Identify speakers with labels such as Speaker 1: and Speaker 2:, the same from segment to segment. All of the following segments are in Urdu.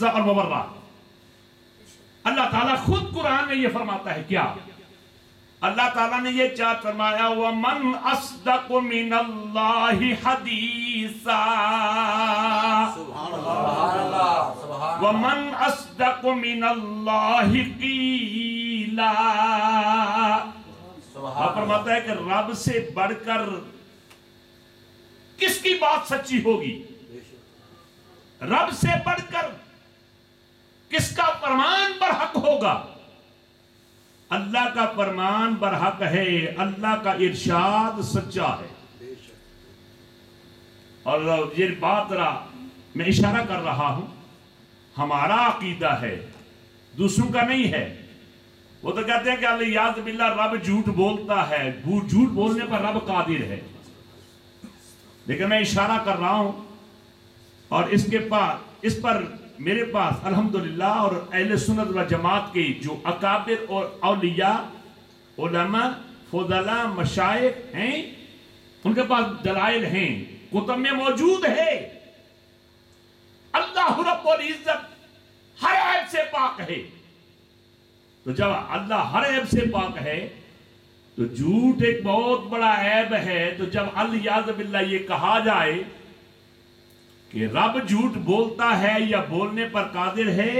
Speaker 1: معزہ اور مبرہ. اللہ تعالیٰ خود قرآن میں یہ فرماتا ہے کیا؟ اللہ تعالیٰ نے یہ چاہت فرمایا وَمَنْ أَصْدَقُ مِنَ اللَّهِ حَدِيثًا وَمَنْ أَصْدَقُ مِنَ اللَّهِ قِيلًا. وہ فرماتا ہے کہ رب سے بڑھ کر کس کی بات سچی ہوگی؟ رب سے بڑھ کر کس کا فرمان برحق ہوگا؟ اللہ کا فرمان برحق ہے، اللہ کا ارشاد سچا ہے. اور یہ بات میں اشارہ کر رہا ہوں، ہمارا عقیدہ ہے، دوسروں کا نہیں ہے. وہ تو کہتے ہیں کہ الیاذ باللہ رب جھوٹ بولتا ہے، جھوٹ بولنے پر رب قادر ہے. لیکن میں اشارہ کر رہا ہوں اور اس پر میرے پاس الحمدللہ اور اہل سنت و جماعت کے جو اکابر اور اولیاء علماء فضلاء مشائخ ہیں ان کے پاس دلائل ہیں، کتب میں موجود ہے. اللہ رب العزت ہر عیب سے پاک ہے. تو جب اللہ ہر عیب سے پاک ہے تو جھوٹ ایک بہت بڑا عیب ہے. تو جب الیاذ باللہ یہ کہا جائے کہ رب جھوٹ بولتا ہے یا بولنے پر قادر ہے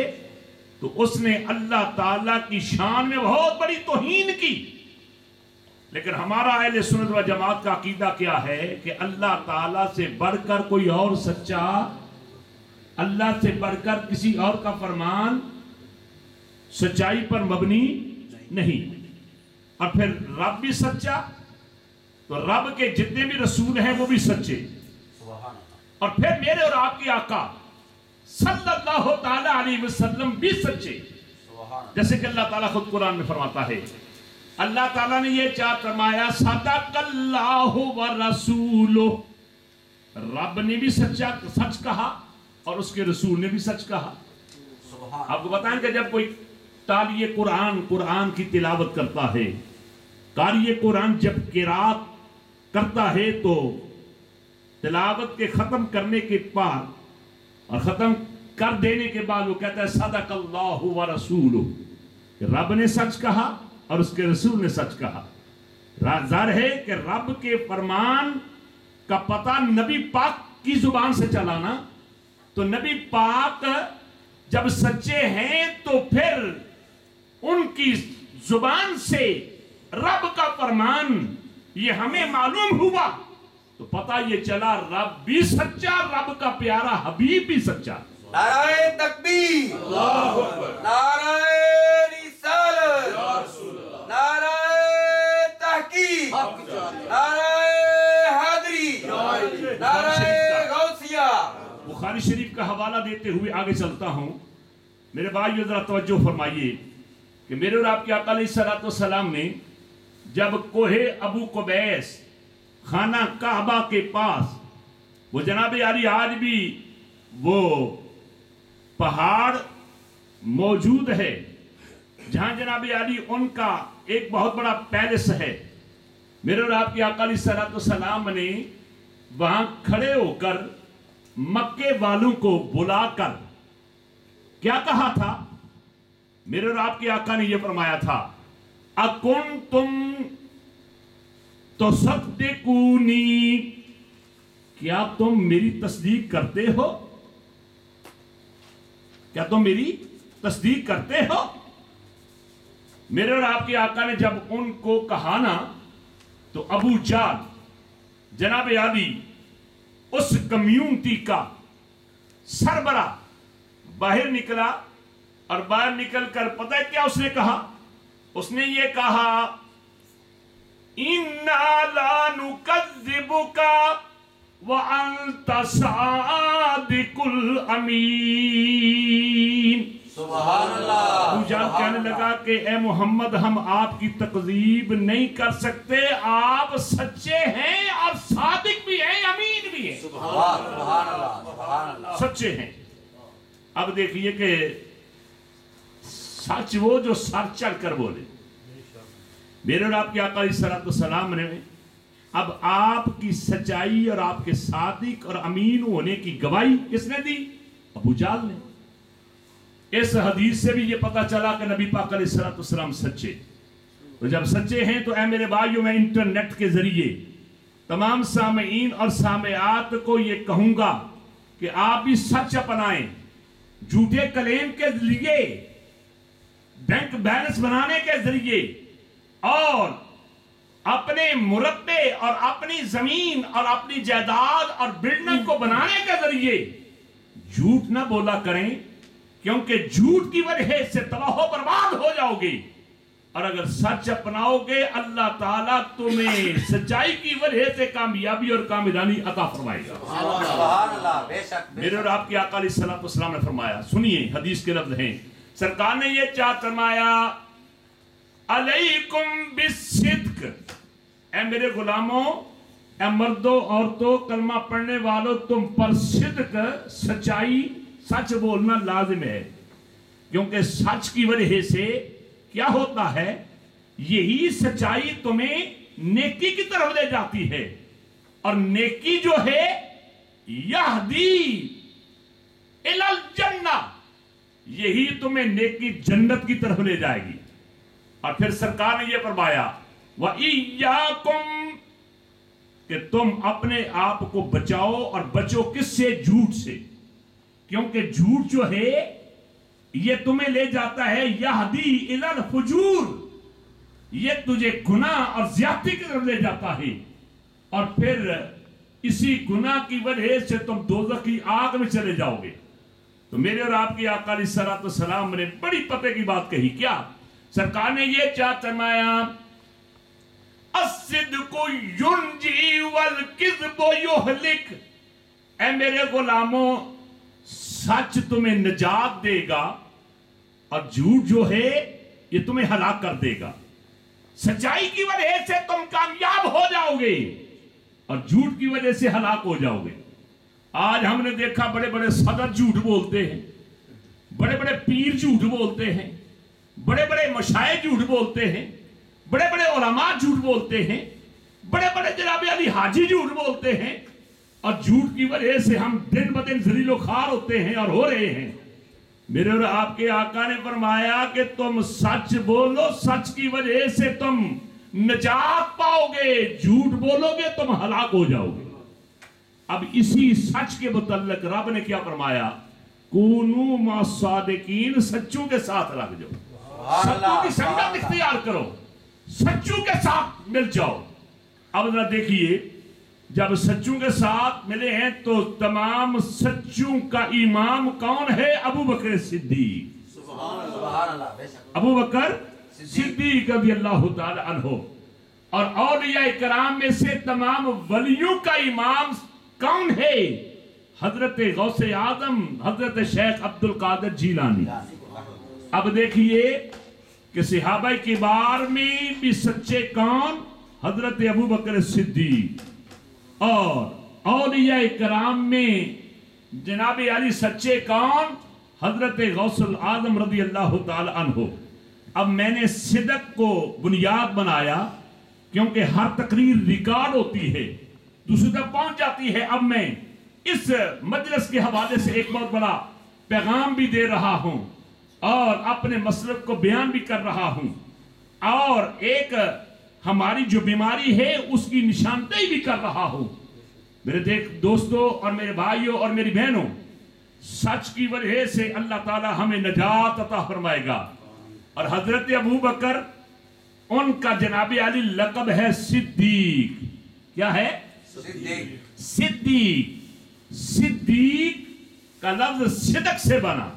Speaker 1: تو اس نے اللہ تعالیٰ کی شان میں بہت بڑی توہین کی. لیکن ہمارا اہل سنت و جماعت کا عقیدہ کیا ہے کہ اللہ تعالیٰ سے بڑھ کر کوئی اور سچا، اللہ سے بڑھ کر کسی اور کا فرمان سچائی پر مبنی نہیں. اور پھر رب بھی سچا تو رب کے جتنے بھی رسول ہیں وہ بھی سچے، اور پھر میرے اور آپ کے آقا صلی اللہ تعالی علیہ وسلم بھی سچے. جیسے کہ اللہ تعالیٰ خود قرآن میں فرماتا ہے، اللہ تعالیٰ نے یہ چاہت فرمایا صدق اللہ ورسولہ، رب نے بھی سچ کہا اور اس کے رسول نے بھی سچ کہا. آپ کو بتائیں کہ جب کوئی تالی قرآن کی تلاوت کرتا ہے، قاری قرآن جب قرات کرتا ہے تو تلاوت کے ختم کرنے کے بعد اور ختم کر دینے کے بعد وہ کہتا ہے صدق اللہ ورسولہ، کہ رب نے سچ کہا اور اس کے رسول نے سچ کہا. ظاہر ہے کہ رب کے فرمان کا پتہ نبی پاک کی زبان سے چلانا، تو نبی پاک جب سچے ہیں تو پھر ان کی زبان سے رب کا فرمان یہ ہمیں معلوم ہوا تو پتہ یہ چلا رب بھی سچا، رب کا پیارا حبیب بھی سچا.
Speaker 2: نعرہ تکبیر، اللہ اکبر، نعرہ رسالت، نعرہ تحقیق، نعرہ حیدری، نعرہ غوثیہ.
Speaker 1: بخاری شریف کا حوالہ دیتے ہوئے آگے چلتا ہوں. میرے بھائیو ذرا توجہ فرمائیے کہ میرے اور آپ کے آقا علیہ السلام نے جب کوہ ابو قبیس خانہ کعبہ کے پاس، وہ جناب عالی آج بھی وہ پہاڑ موجود ہے جہاں جناب عالی ان کا ایک بہت بڑا پیلس ہے. میرے اور آپ کے آقا علیہ السلام نے وہاں کھڑے ہو کر مکے والوں کو بلا کر کیا کہا تھا؟ میرے اور آپ کے آقا نے یہ فرمایا تھا اَكُنْتُمْ تُصَدِّقُونِي، کیا تم میری تصدیق کرتے ہو؟ کیا تم میری تصدیق کرتے ہو؟ میرے اور آپ کے آقا نے جب ان کو کہا نا تو ابو جہل جناب عالی اس کمیونٹی کا سربراہ باہر نکلا، اور باہر نکل کر پتہ ہے کیا اس نے کہا؟ اس نے یہ کہا اِنَّا لَا نُكَذِّبُكَ وَأَنْتَ صَادِقُ الْأَمِينَ.
Speaker 2: سبحان اللہ.
Speaker 1: ابو جہل کہنے لگا کہ اے محمد ہم آپ کی تکذیب نہیں کر سکتے، آپ سچے ہیں اور صادق بھی ہیں، امین بھی ہیں.
Speaker 2: سبحان اللہ، سبحان اللہ.
Speaker 1: سچے ہیں. اب دیکھیے کہ سچ وہ جو سر چڑھ کر بولے. میرے اور آپ کے آقا علیہ السلام نے اب آپ کی سچائی اور آپ کے صادق اور امین ہونے کی گواہی کس نے دی؟ ابو جہل نے. اس حدیث سے بھی یہ پتہ چلا کہ نبی پاک علیہ الصلوۃ والسلام سچے. تو جب سچے ہیں تو اے میرے بھائیوں، میں انٹرنیٹ کے ذریعے تمام سامعین اور سامعات کو یہ کہوں گا کہ آپ بھی سچ اپنائیں. جھوٹے کلیم کے ذریعے، بینک بیلنس بنانے کے ذریعے اور اپنے مربع اور اپنی زمین اور اپنی جائیداد اور بلڈنگ کو بنانے کے ذریعے جھوٹ نہ بولا کریں، کیونکہ جھوٹ کی وجہ سے تباہ و برباد ہو جاؤ گے. اور اگر سچ اپناؤ گے اللہ تعالیٰ تمہیں سچائی کی وجہ سے کامیابی اور کامرانی عطا فرمائے گا.
Speaker 2: سبحان اللہ. بے شک
Speaker 1: میرے اور آپ کے آقا علیہ الصلوۃ والسلام نے فرمایا، سنیے حدیث کے لفظ ہیں. سرکار نے یہ چاہ فرمایا، علیکم بالصدق، اے میرے غلاموں، اے مردوں عورتوں کلمہ پڑھنے والوں، تم پر صدق، سچائی، سچ بولنا لازم ہے. کیونکہ سچ کی وجہ سے کیا ہوتا ہے، یہی سچائی تمہیں نیکی کی طرف لے جاتی ہے. اور نیکی جو ہے یہدی الی الجنہ، یہی تمہیں نیکی جنت کی طرف لے جائے گی. اور پھر سرکار نے یہ فرمایا، وَإِيَّاكُمْ، کہ تم اپنے آپ کو بچاؤ. اور بچو کس سے؟ جھوٹ سے. کیونکہ جھوٹ جو ہے یہ تمہیں لے جاتا ہے یہدی الی الفجور، یہ تجھے گناہ اور زیادتی کی طرف لے جاتا ہے. اور پھر اسی گناہ کی وجہ سے تم دوزخ کی آگ میں چلے جاؤ گے. تو میرے اور آپ کے آقا علیہ الصلوۃ والسلام نے بڑی پتے کی بات کہی. کیا سرکار نے یہ چاہ فرمایا، الصدق ینجی والکذب یہلک، اے میرے غلاموں سچ تمہیں نجات دے گا اور جھوٹ جو ہے یہ تمہیں ہلاک کر دے گا. سچائی کی وجہ سے تم کامیاب ہو جاؤ گے اور جھوٹ کی وجہ سے ہلاک ہو جاؤ گے. آج ہم نے دیکھا بڑے بڑے صدر جھوٹ بولتے ہیں، بڑے بڑے پیر جھوٹ بولتے ہیں، بڑے بڑے مشائخ جھوٹ بولتے ہیں، بڑے بڑے علماء جھوٹ بولتے ہیں، بڑے بڑے جناب علی حاجی جھوٹ بولتے ہیں. اور جھوٹ کی وجہ سے ہم دن بدن ذلیل و خوار ہوتے ہیں اور ہو رہے ہیں. میرے اور آپ کے آقا نے فرمایا کہ تم سچ بولو، سچ کی وجہ سے تم نجات پاؤ گے، جھوٹ بولو گے تم ہلاک ہو جاؤ گے. اب اسی سچ کے متعلق رب نے کیا فرمایا، کونوا مع الصادقین، سچوں کے ساتھ لگ جاؤ، سچوں کی سنگت اختیار کرو، سچوں کے ساتھ مل جاؤ. اب ذرا دیکھیے، جب سچوں کے ساتھ ملے ہیں تو تمام سچوں کا امام کون ہے؟ ابو بکر صدیق.
Speaker 2: سبحان اللہ. بے شک
Speaker 1: ابو بکر صدیق رضی اللہ تعالی عنہ. اور اولیاء کرام میں سے تمام ولیوں کا امام کون ہے؟ حضرت غوث اعظم حضرت شیخ عبد القادر جیلانی. اب دیکھیے کہ صحابہ کبار میں بھی سچے کون؟ حضرت ابو بکر صدیق. اور اولیاء کرام میں جناب علی سچے کون؟ حضرت غوث الاعظم رضی اللہ تعالی عنہ. اب میں نے صدق کو بنیاد بنایا کیونکہ ہر تقریر ریکارڈ ہوتی ہے، دوسری تک پہنچ جاتی ہے. اب میں اس مجلس کے حوالے سے ایک بہت بڑا پیغام بھی دے رہا ہوں اور اپنے مسلک کو بیان بھی کر رہا ہوں، اور ایک ہماری جو بیماری ہے اس کی نشاندہی بھی کر رہا ہوں. میرے دوستوں اور میرے بھائیوں اور میری بہنوں، سچ کی وجہ سے اللہ تعالی ہمیں نجات عطا فرمائے گا. اور حضرت ابو بکر، ان کا جناب علی لقب ہے صدیق. کیا ہے؟
Speaker 2: صدیق.
Speaker 1: صدیق. صدیق کا لفظ صدق سے بنا،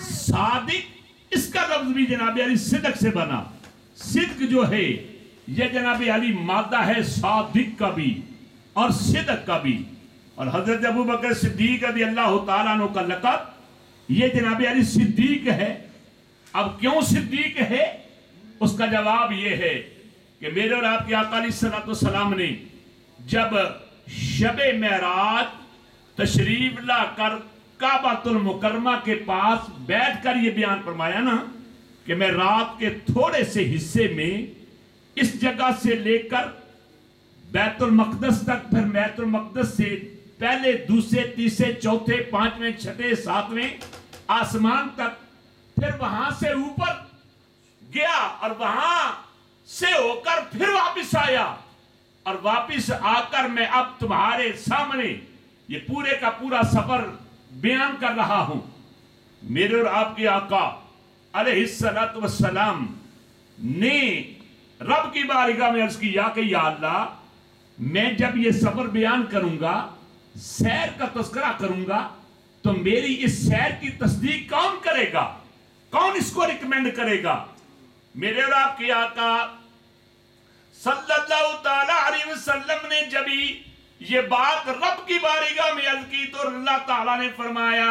Speaker 1: صادق اس کا لفظ بھی جناب علی صدق سے بنا. صدق جو ہے یہ جناب علی مادہ ہے صادق کا بھی اور صدق کا بھی. اور حضرت ابو بکر صدیق رضی اللہ تعالیٰ عنہ کا لقب یہ جناب علی صدیق ہے. اب کیوں صدیق ہے؟ اس کا جواب یہ ہے کہ میرے اور آپ کے آقا علیہ الصلوۃ والسلام نے جب شب معراج تشریف لا کر کعبۃ المکرمہ کے پاس بیٹھ کر یہ بیان فرمایا نا کہ میں رات کے تھوڑے سے حصے میں اس جگہ سے لے کر بیت المقدس تک، پھر بیت المقدس سے پہلے دوسرے تیسرے چوتھے پانچویں چھٹے ساتویں آسمان تک پھر وہاں سے اوپر گیا اور وہاں سے ہو کر پھر واپس آیا، اور واپس آ کر میں اب تمہارے سامنے یہ پورے کا پورا سفر بیان کر رہا ہوں۔ میرے اور آپ کے آقا علیہ السلام نے رب کی بارگاہ میں عرض کیا کہ یا اللہ، میں جب یہ سفر بیان کروں گا، سیر کا تذکرہ کروں گا، تو میری اس سیر کی تصدیق کون کرے گا؟ کون اس کو ریکمینڈ کرے گا؟ میرے اور آپ کے آقا صلی اللہ تعالی علیہ وسلم نے جب یہ بات رب کی بارگاہ میں عرض کی تو اللہ تعالیٰ نے فرمایا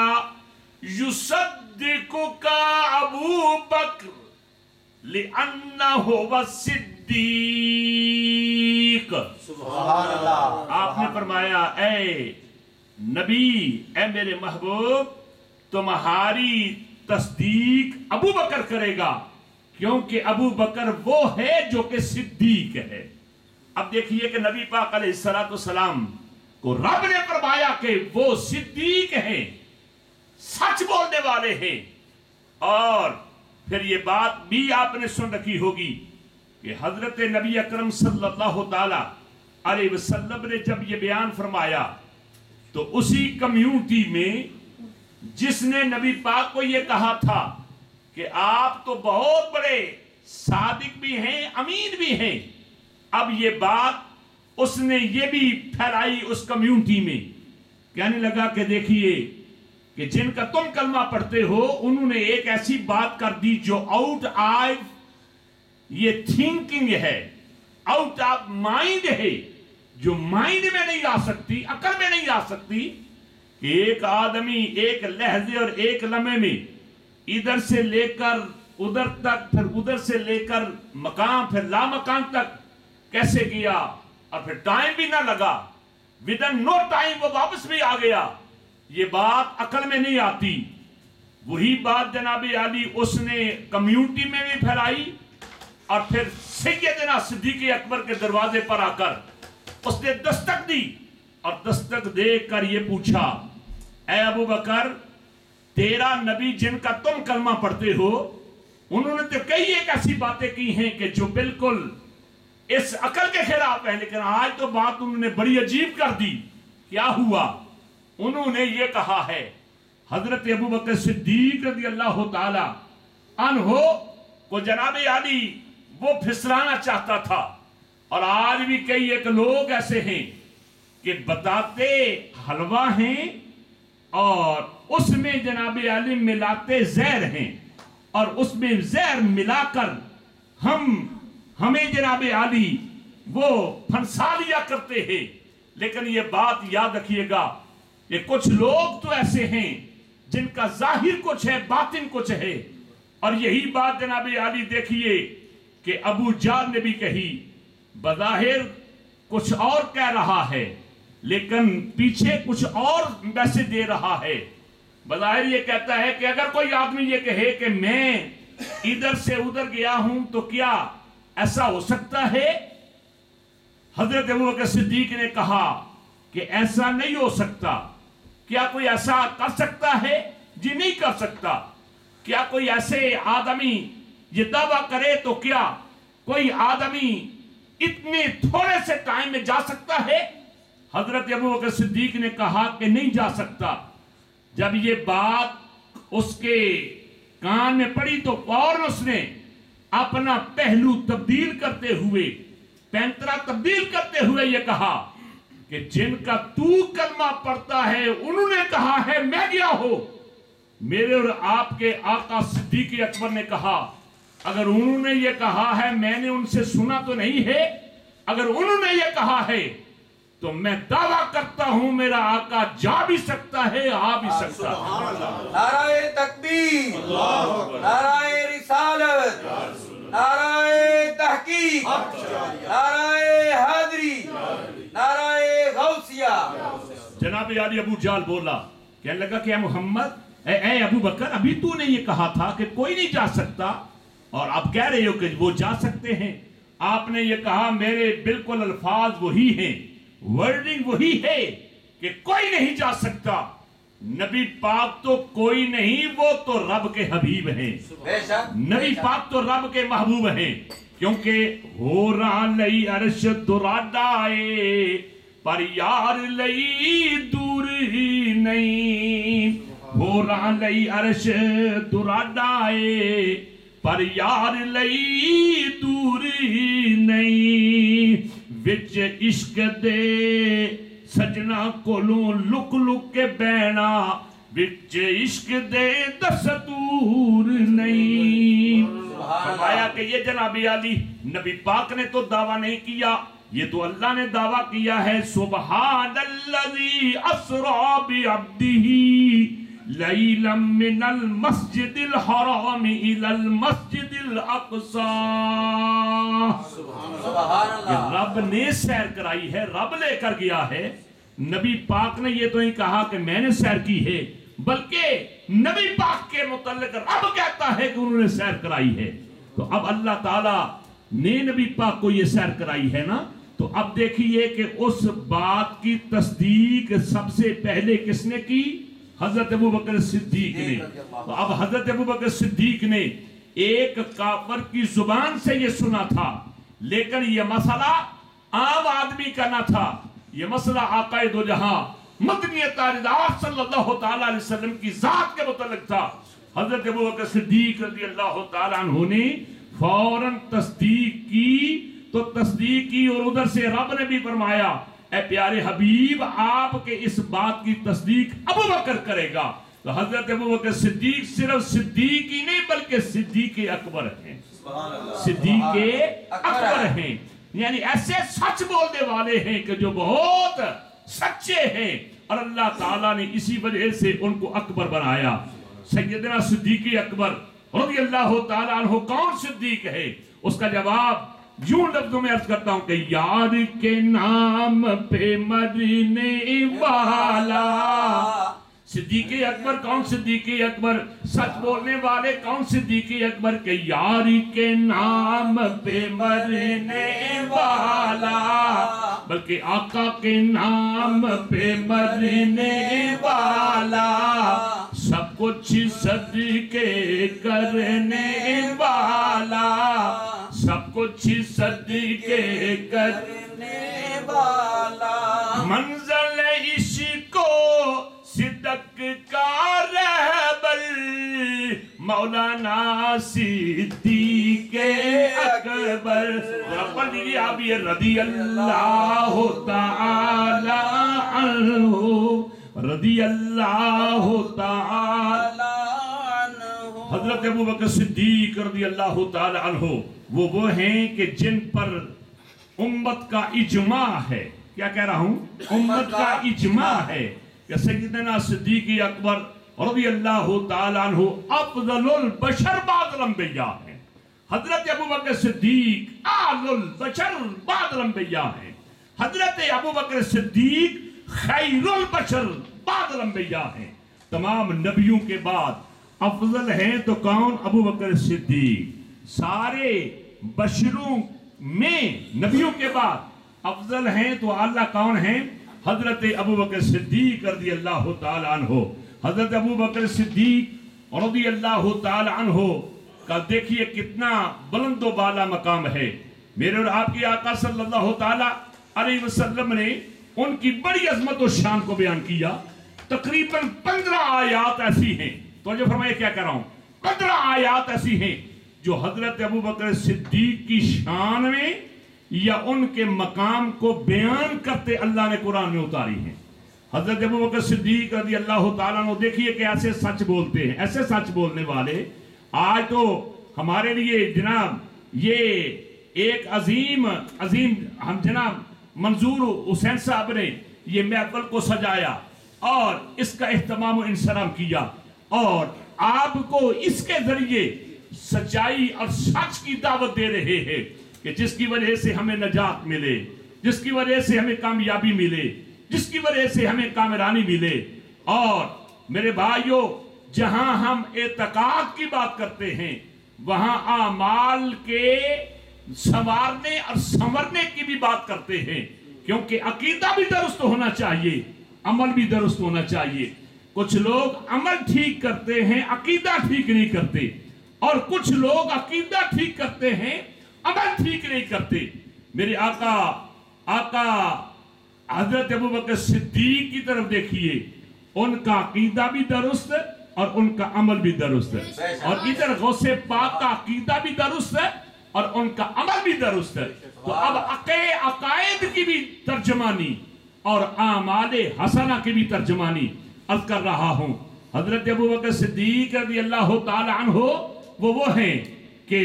Speaker 1: یصدقک ابو بکر لأنہ الصدیق۔
Speaker 2: سبحان اللہ۔
Speaker 1: آپ نے فرمایا اے نبی، اے میرے محبوب، تمہاری تصدیق ابو بکر کرے گا، کیونکہ ابو بکر وہ ہے جو کہ صدیق ہے۔ اب دیکھیے کہ نبی پاک علیہ السلام کو رب نے فرمایا کہ وہ صدیق ہیں، سچ بولنے والے ہیں۔ اور پھر یہ بات بھی آپ نے سن رکھی ہوگی کہ حضرت نبی اکرم صلی اللہ تعالی علیہ وسلم نے جب یہ بیان فرمایا تو اسی کمیونٹی میں جس نے نبی پاک کو یہ کہا تھا کہ آپ تو بہت بڑے صادق بھی ہیں، امین بھی ہیں، اب یہ بات اس نے یہ بھی پھیلائی اس کمیونٹی میں، کہنے لگا کہ دیکھیے کہ جن کا تم کلمہ پڑھتے ہو انہوں نے ایک ایسی بات کر دی جو آؤٹ آف یہ تھنکنگ ہے، آؤٹ آف مائنڈ ہے، جو مائنڈ میں نہیں آ سکتی، عقل میں نہیں آ سکتی، کہ ایک آدمی ایک لہجے اور ایک لمحے میں ادھر سے لے کر ادھر تک، پھر ادھر سے لے کر مقام، پھر لا مقام تک کیسے گیا، اور پھر ٹائم بھی نہ لگا، ودن نو ٹائم وہ واپس بھی آ گیا، یہ بات عقل میں نہیں آتی۔ وہی بات جناب علی اس نے کمیونٹی میں بھی پھیلائی، اور پھر سیدنا صدیق اکبر کے دروازے پر آ کر اس نے دستک دی، اور دستک دے کر یہ پوچھا اے ابو بکر، تیرا نبی جن کا تم کلمہ پڑھتے ہو انہوں نے تو کئی ایک ایسی باتیں کی ہیں کہ جو بالکل اس عقل کے خلاف ہے، لیکن آج تو بات انہوں نے بڑی عجیب کر دی۔ کیا ہوا؟ انہوں نے یہ کہا ہے حضرت ابو بکر صدیق رضی اللہ تعالی عنہ کو جناب علی وہ پھسلانا چاہتا تھا، اور آج بھی کئی ایک لوگ ایسے ہیں کہ بتاتے حلوہ ہیں اور اس میں جناب علی ملاتے زہر ہیں، اور اس میں زہر ملا کر ہمیں جناب علی وہ پھنسا لیا کرتے ہیں۔ لیکن یہ بات یاد رکھیے گا کہ کچھ لوگ تو ایسے ہیں جن کا ظاہر کچھ ہے، باطن کچھ ہے، اور یہی بات جناب علی دیکھیے کہ ابو جہل نے بھی کہی، بظاہر کچھ اور کہہ رہا ہے لیکن پیچھے کچھ اور میسج دے رہا ہے۔ بظاہر یہ کہتا ہے کہ اگر کوئی آدمی یہ کہے کہ میں ادھر سے ادھر گیا ہوں تو کیا ایسا ہو سکتا ہے؟ حضرت ابو بکر صدیق نے کہا کہ ایسا نہیں ہو سکتا۔ کیا کوئی ایسا کر سکتا ہے؟ جی نہیں کر سکتا۔ کیا کوئی ایسے آدمی یہ دعویٰ کرے تو کیا کوئی آدمی اتنے تھوڑے سے ٹائم میں جا سکتا ہے؟ حضرت ابو بکر صدیق نے کہا کہ نہیں جا سکتا۔ جب یہ بات اس کے کان میں پڑی تو فوراً اس نے اپنا پہلو تبدیل کرتے ہوئے، پینترا تبدیل کرتے ہوئے یہ کہا کہ جن کا تو کلمہ پڑھتا ہے انہوں نے کہا ہے میں گیا ہوں۔ میرے اور آپ کے آقا صدیق اکبر نے کہا اگر انہوں نے یہ کہا ہے میں نے ان سے سنا تو نہیں ہے، اگر انہوں نے یہ کہا ہے تو میں دعویٰ کرتا ہوں میرا آقا جا بھی سکتا ہے، آ بھی سکتا ہے۔
Speaker 2: نعرہ تکبیر، نعرہ رسالت، نعرہ تحقیق، نعرہ حیدری، نعرہ غوثیہ۔
Speaker 1: جناب علی ابو جہل بولا، کہنے لگا کہ اے محمد، اے ابو بکر، ابھی تو نے یہ کہا تھا کہ کوئی نہیں جا سکتا، اور آپ کہہ رہے ہو کہ وہ جا سکتے ہیں۔ آپ نے یہ کہا میرے بالکل الفاظ وہی ہیں، ورڈنگ وہی ہے کہ کوئی نہیں جا سکتا۔ نبی پاک تو کوئی نہیں، وہ تو رب کے حبیب ہیں،
Speaker 2: بے شک
Speaker 1: نبی پاک تو رب کے محبوب ہیں، کیونکہ ہو رہا لئی عرش دراڈائے پر یار لئی دور ہی نہیں، ہو رہا لئی عرش دراڈائے پر یار لئی دور ہی نہیں، وچ عشق دے سجنا کولوں لک لک کے بہنا، وچ عشق دے دستور نہیں۔ فرمایا کہ یہ جناب علی نبی پاک نے تو دعویٰ نہیں کیا، یہ تو اللہ نے دعویٰ کیا ہے، سبحان الذی اسریٰ بعبدہ لیلا من المسجد الحرام الی المسجد الاقصی۔
Speaker 2: سبحان اللہ،
Speaker 1: رب نے سیر کرائی ہے، رب لے کر گیا ہے، نبی پاک نے یہ تو نہیں کہا کہ میں نے سیر کی ہے، بلکہ نبی پاک کے متعلق رب کہتا ہے کہ انہوں نے سیر کرائی ہے۔ تو اب اللہ تعالیٰ نے نبی پاک کو یہ سیر کرائی ہے نا، تو اب دیکھیے کہ اس بات کی تصدیق سب سے پہلے کس نے کی؟ حضرت ابوبکر صدیق نے۔ تو اب حضرت ابوبکر صدیق نے ایک کافر کی زبان سے یہ سنا تھا، لیکن یہ مسئلہ عام آدمی کا نہ تھا، یہ مسئلہ آقا دو جہاں مدنی تاجدار صلی اللہ تعالیٰ علیہ وسلم کی ذات کے متعلق تھا۔ حضرت ابوبکر صدیق رضی اللہ تعالیٰ عنہ نے فوراً تصدیق کی، تو تصدیق کی، اور ادھر سے رب نے بھی فرمایا اے پیارے حبیب آپ کے اس بات کی تصدیق ابوبکر کرے گا۔ تو حضرت ابوبکر صدیق صرف صدیق ہی نہیں بلکہ صدیق اکبر ہیں، صدیق اکبر ہیں، یعنی ایسے سچ بولنے والے ہیں کہ جو بہت سچے ہیں، اور اللہ تعالیٰ نے اسی وجہ سے ان کو اکبر بنایا۔ سیدنا صدیق اکبر رضی اللہ تعالیٰ عنہ کون صدیق ہے؟ اس کا جواب یوں لفظوں میں عرض کرتا ہوں کہ یار کے نام پہ مرنے والا۔ صدیق اکبر کون صدیق اکبر؟ سچ بولنے والے کون صدیق اکبر؟ کہ یار کے نام پہ مرنے والا، بلکہ آقا کے نام پہ مرنے والا، سب کچھ صدقے کرنے والا، سب کچھ صدقے کرنے والا، منزل عشق و صدق کا رہبر مولانا صدیق اکبر۔ پڑھ لیجیے آپ یہ رضی اللہ تعالی عنہ، رضی اللہ تعالی عنہ۔ حضرت ابوبکر صدیق رضی اللہ تعالی عنہ وہ ہیں کہ جن پر امت کا اجماع ہے، کیا کہہ رہا ہوں؟ امت کا اجماع ہے کہ سیدنا صدیق اکبر رضی اللہ تعالی عنہ افضل البشر بعد الانبیاء ہیں۔ حضرت ابوبکر صدیق اعلی البشر بعد الانبیاء ہیں۔ حضرت ابوبکر صدیق خیر البشر بعد الانبیاء ہیں۔ تمام نبیوں کے بعد افضل ہیں تو کون؟ ابوبکر صدیق۔ سارے بشروں میں نبیوں کے بعد افضل ہیں تو اعلیٰ کون ہیں؟ حضرت ابوبکر صدیق رضی اللہ تعالی عنہ۔ حضرت ابوبکر صدیق رضی اللہ تعالی عنہ کا دیکھیے کتنا بلند و بالا مقام ہے۔ میرے اور آپ کی آقا صلی اللہ تعالی علیہ وسلم نے ان کی بڑی عظمت و شان کو بیان کیا۔ تقریباً 15 آیات ایسی ہیں، تو جو فرمائے کیا کر رہا ہوں، 15 آیات ایسی ہیں جو حضرت ابوبکر صدیق کی شان میں یا ان کے مقام کو بیان کرتے اللہ نے قرآن میں اتاری ہیں۔ حضرت ابوبکر صدیق رضی اللہ تعالیٰ عنہ دیکھیے کہ ایسے سچ بولتے ہیں، ایسے سچ بولنے والے۔ آج تو ہمارے لیے جناب یہ ایک عظیم ہم جناب منظور حسین صاحب نے یہ محفل کو سجایا اور اس کا اہتمام و انصرام کیا، اور آپ کو اس کے ذریعے سچائی اور سچ کی دعوت دے رہے ہیں کہ جس کی وجہ سے ہمیں نجات ملے، جس کی وجہ سے ہمیں کامیابی ملے، جس کی وجہ سے ہمیں کامرانی ملے۔ اور میرے بھائیوں، جہاں ہم اعتقاد کی بات کرتے ہیں وہاں اعمال کے سنوارنے اور سنورنے کی بھی بات کرتے ہیں، کیونکہ عقیدہ بھی درست ہونا چاہیے، عمل بھی درست ہونا چاہیے۔ کچھ لوگ عمل ٹھیک کرتے ہیں عقیدہ ٹھیک نہیں کرتے، اور کچھ لوگ عقیدہ ٹھیک کرتے ہیں عمل ٹھیک نہیں کرتے۔ میرے آقا حضرت ابوبکر صدیق کی طرف دیکھیے، ان کا عقیدہ بھی درست ہے اور ان کا عمل بھی درست ہے، اور ادھر غوث پاک کا عقیدہ بھی درست ہے اور ان کا عمل بھی درست ہے۔ تو اب عقائد کی بھی ترجمانی اور اعمال حسنہ کی بھی ترجمانی عرض کر رہا ہوں۔ حضرت ابوبکر صدیق رضی اللہ تعالی عنہ وہ ہیں کہ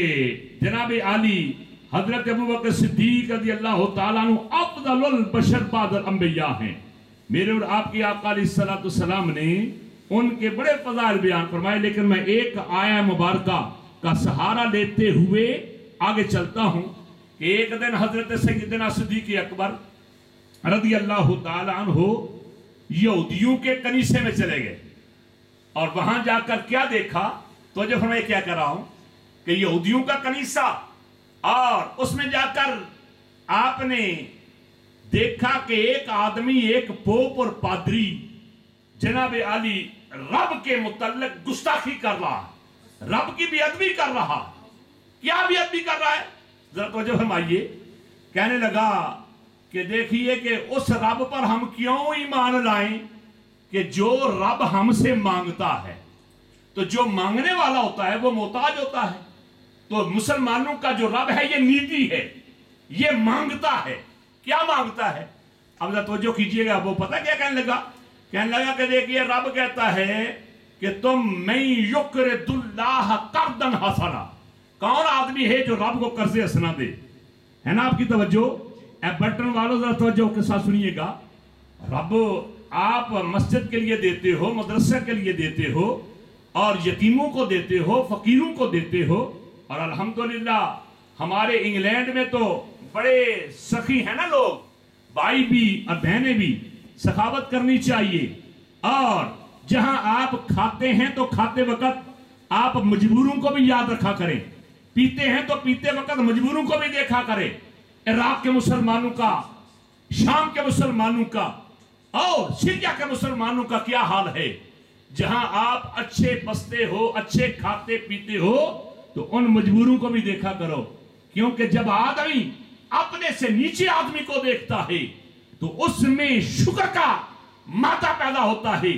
Speaker 1: جناب عالی حضرت ابوبکر صدیق رضی اللہ تعالیٰ عنہ افضل البشر بعد الانبیاء ہیں۔ میرے اور آپ کی آقا علیہ السلام نے ان کے بڑے فضائل بیان فرمائے، لیکن میں ایک آیہ مبارکہ کا سہارا لیتے ہوئے آگے چلتا ہوں کہ ایک دن حضرت سیدنا صدیق اکبر رضی اللہ تعالیٰ عنہ یہودیوں کے کنیسے میں چلے گئے، اور وہاں جا کر کیا دیکھا؟ تو جب میں کیا کر رہا ہوں کہ یہودیوں کا کنیسہ، اور اس میں جا کر آپ نے دیکھا کہ ایک آدمی، ایک پوپ اور پادری جناب عالی رب کے متعلق گستاخی کر رہا، رب کی بے ادبی کر رہا۔ کیا بے ادبی کر رہا ہے؟ ذرا توجہ فرمائیے۔ کہنے لگا کہ دیکھیے کہ اس رب پر ہم کیوں ایمان لائیں کہ جو رب ہم سے مانگتا ہے، تو جو مانگنے والا ہوتا ہے وہ محتاج ہوتا ہے، تو مسلمانوں کا جو رب ہے یہ نیدی ہے، یہ مانگتا ہے۔ کیا مانگتا ہے؟ اب ذرا توجہ کیجئے گا، وہ پتہ کیا کہنے لگا؟ کہنے لگا کہ دیکھیے رب کہتا ہے کہ تم من یقرض اللہ قرضا حسنا، کون آدمی ہے جو رب کو قرض حسنا دے؟ ہے نا آپ کی توجہ؟ اے بٹن والوں ذرا توجہ کے ساتھ سنیے گا۔ رب آپ مسجد کے لیے دیتے ہو، مدرسہ کے لیے دیتے ہو، اور یتیموں کو دیتے ہو، فقیروں کو دیتے ہو، اور الحمدللہ ہمارے انگلینڈ میں تو بڑے سخی ہیں نا لوگ، بھائی بھی اور بہنیں بھی، سخاوت کرنی چاہیے۔ اور جہاں آپ کھاتے ہیں تو کھاتے وقت آپ مجبوروں کو بھی یاد رکھا کریں، پیتے ہیں تو پیتے وقت مجبوروں کو بھی دیکھا کریں۔ عراق کے مسلمانوں کا، شام کے مسلمانوں کا اور سیریا کے مسلمانوں کا کیا حال ہے؟ جہاں آپ اچھے بستے ہو، اچھے کھاتے پیتے ہو، تو ان مجبوروں کو بھی دیکھا کرو، کیونکہ جب آدمی اپنے سے نیچے آدمی کو دیکھتا ہے تو اس میں شکر کا مادہ پیدا ہوتا ہے،